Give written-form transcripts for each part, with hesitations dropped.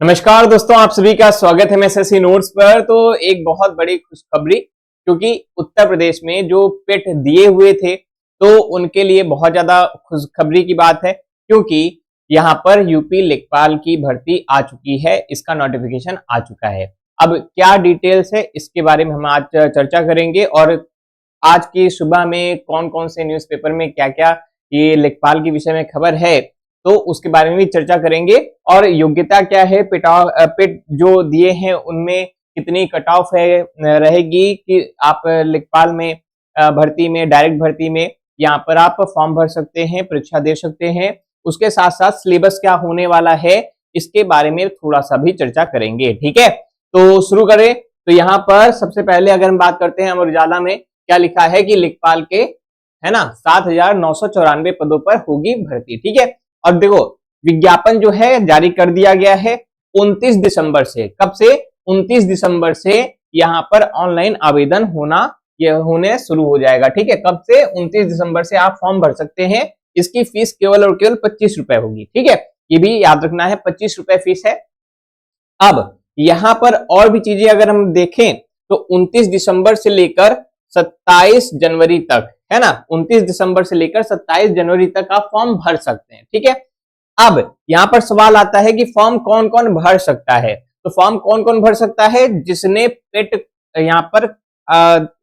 नमस्कार दोस्तों, आप सभी का स्वागत है एमएसएससी नोट्स पर। तो एक बहुत बड़ी खुशखबरी, क्योंकि उत्तर प्रदेश में जो पेट दिए हुए थे तो उनके लिए बहुत ज्यादा खुशखबरी की बात है, क्योंकि यहाँ पर यूपी लेखपाल की भर्ती आ चुकी है, इसका नोटिफिकेशन आ चुका है। अब क्या डिटेल्स है इसके बारे में हम आज चर्चा करेंगे, और आज की सुबह में कौन कौन से न्यूज़पेपर में क्या क्या ये लेखपाल के विषय में खबर है, तो उसके बारे में भी चर्चा करेंगे। और योग्यता क्या है, पेट जो दिए हैं उनमें कितनी कट ऑफ है रहेगी कि आप लेखपाल में भर्ती में, डायरेक्ट भर्ती में यहाँ पर आप फॉर्म भर सकते हैं, परीक्षा दे सकते हैं। उसके साथ साथ सिलेबस क्या होने वाला है इसके बारे में थोड़ा सा भी चर्चा करेंगे। ठीक है, तो शुरू करें। तो यहाँ पर सबसे पहले अगर हम बात करते हैं, अमर उजाला में क्या लिखा है कि लेखपाल के, है ना, 7,994 पदों पर होगी भर्ती। ठीक है, और देखो विज्ञापन जो है जारी कर दिया गया है 29 दिसंबर से। कब से? 29 दिसंबर से यहाँ पर ऑनलाइन आवेदन होने शुरू हो जाएगा। ठीक है, कब से? 29 दिसंबर से आप फॉर्म भर सकते हैं। इसकी फीस केवल और केवल 25 रुपए होगी। ठीक है, ये भी याद रखना है, 25 रुपए फीस है। अब यहाँ पर और भी चीजें अगर हम देखें तो 29 दिसंबर से लेकर 27 जनवरी तक, है ना, 29 दिसंबर से लेकर 27 जनवरी तक आप फॉर्म भर सकते हैं। ठीक है, अब यहाँ पर सवाल आता है कि फॉर्म कौन कौन भर सकता है। तो फॉर्म कौन कौन भर सकता है? जिसने पेट यहाँ पर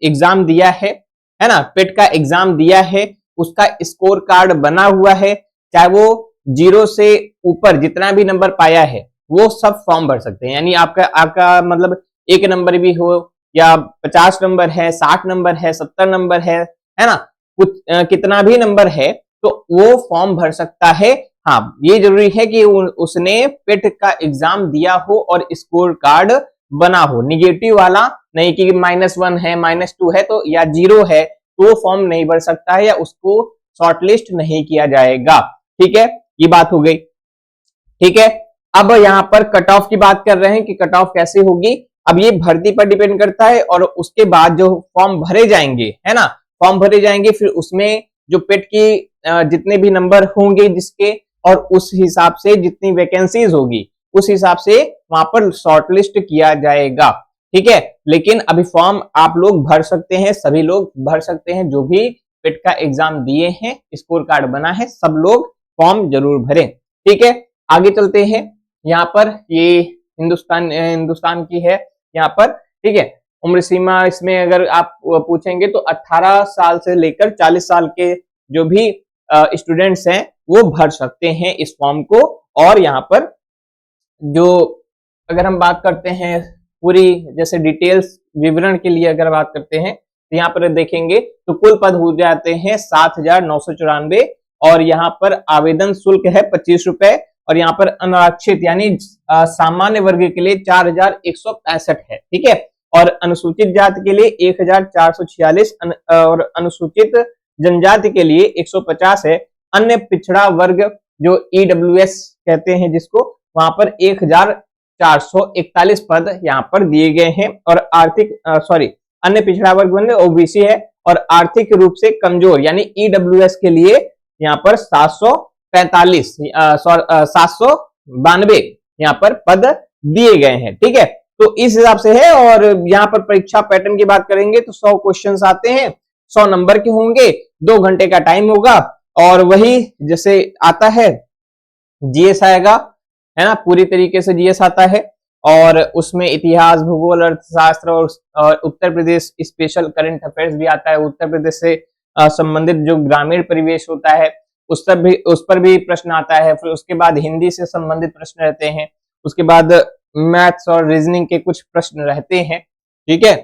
एग्जाम दिया है ना, पेट का एग्जाम दिया है, उसका स्कोर कार्ड बना हुआ है, चाहे वो 0 से ऊपर जितना भी नंबर पाया है वो सब फॉर्म भर सकते हैं। यानी आपका मतलब 1 नंबर भी हो, या 50 नंबर है, 60 नंबर है, 70 नंबर है ना, कुछ कितना भी नंबर है तो वो फॉर्म भर सकता है। हाँ, ये जरूरी है कि उसने पेट का एग्जाम दिया हो और स्कोर कार्ड बना हो। निगेटिव वाला नहीं कि -1 है, -2 है तो, या 0 है तो फॉर्म नहीं भर सकता है, या उसको शॉर्टलिस्ट नहीं किया जाएगा। ठीक है, ये बात हो गई। ठीक है, अब यहाँ पर कट ऑफ की बात कर रहे हैं कि कट ऑफ कैसे होगी। अब ये भर्ती पर डिपेंड करता है, और उसके बाद जो फॉर्म भरे जाएंगे, है ना, फॉर्म भरे जाएंगे, फिर उसमें जो पेट की जितने भी नंबर होंगे जिसके, और उस हिसाब से जितनी वैकेंसीज होगी उस हिसाब से वहां पर शॉर्टलिस्ट किया जाएगा। ठीक है, लेकिन अभी फॉर्म आप लोग भर सकते हैं, सभी लोग भर सकते हैं, जो भी पेट का एग्जाम दिए हैं, स्कोर कार्ड बना है, सब लोग फॉर्म जरूर भरें। ठीक है, आगे चलते हैं। यहाँ पर ये हिंदुस्तान की है यहाँ पर। ठीक है, उम्र सीमा इसमें अगर आप पूछेंगे तो 18 साल से लेकर 40 साल के जो भी स्टूडेंट्स हैं वो भर सकते हैं इस फॉर्म को। और यहाँ पर जो अगर हम बात करते हैं पूरी जैसे डिटेल्स विवरण के लिए अगर बात करते हैं तो यहाँ पर देखेंगे तो कुल पद हो जाते हैं 7,994, और यहाँ पर आवेदन शुल्क है 25 रुपए, और यहाँ पर अनारक्षित यानी सामान्य वर्ग के लिए 4,165 है। ठीक है, और अनुसूचित जाति के लिए 1,446, और अनुसूचित जनजाति के लिए 150 है। अन्य पिछड़ा वर्ग जो ईडब्ल्यूएस कहते हैं जिसको, वहां पर 1,441 पद यहाँ पर दिए गए हैं। और अन्य पिछड़ा वर्ग ओबीसी है, और आर्थिक रूप से कमजोर यानी ईडब्ल्यूएस के लिए यहाँ पर 792 यहाँ पर पद दिए गए हैं। ठीक है, तो इस हिसाब से है। और यहाँ पर परीक्षा पैटर्न की बात करेंगे तो 100 क्वेश्चंस आते हैं, 100 नंबर के होंगे, 2 घंटे का टाइम होगा, और वही जैसे आता है जीएस आएगा, है ना, पूरी तरीके से जीएस आता है, और उसमें इतिहास, भूगोल, अर्थशास्त्र और Uttar Pradesh special current affairs भी आता है। उत्तर प्रदेश से संबंधित जो ग्रामीण परिवेश होता है उस पर भी प्रश्न आता है। फिर उसके बाद हिंदी से संबंधित प्रश्न रहते हैं, उसके बाद मैथ्स और रीजनिंग के कुछ प्रश्न रहते हैं। ठीक है,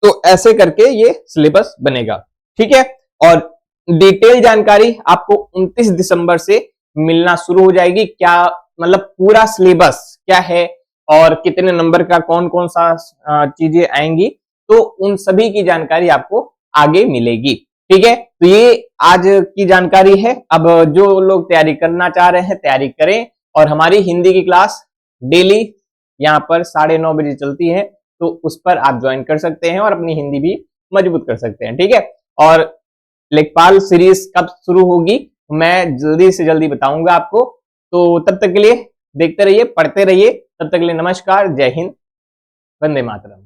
तो ऐसे करके ये सिलेबस बनेगा। ठीक है, और डिटेल जानकारी आपको 29 दिसंबर से मिलना शुरू हो जाएगी। क्या मतलब पूरा सिलेबस क्या है और कितने नंबर का कौन कौन सा चीजें आएंगी, तो उन सभी की जानकारी आपको आगे मिलेगी। ठीक है, तो ये आज की जानकारी है। अब जो लोग तैयारी करना चाह रहे हैं तैयारी करें, और हमारी हिंदी की क्लास डेली यहाँ पर 9:30 बजे चलती है, तो उस पर आप ज्वाइन कर सकते हैं और अपनी हिंदी भी मजबूत कर सकते हैं। ठीक है, और लेखपाल सीरीज कब शुरू होगी मैं जल्दी से जल्दी बताऊंगा आपको। तो तब तक के लिए देखते रहिए, पढ़ते रहिए, तब तक के लिए नमस्कार, जय हिंद, वंदे मातरम।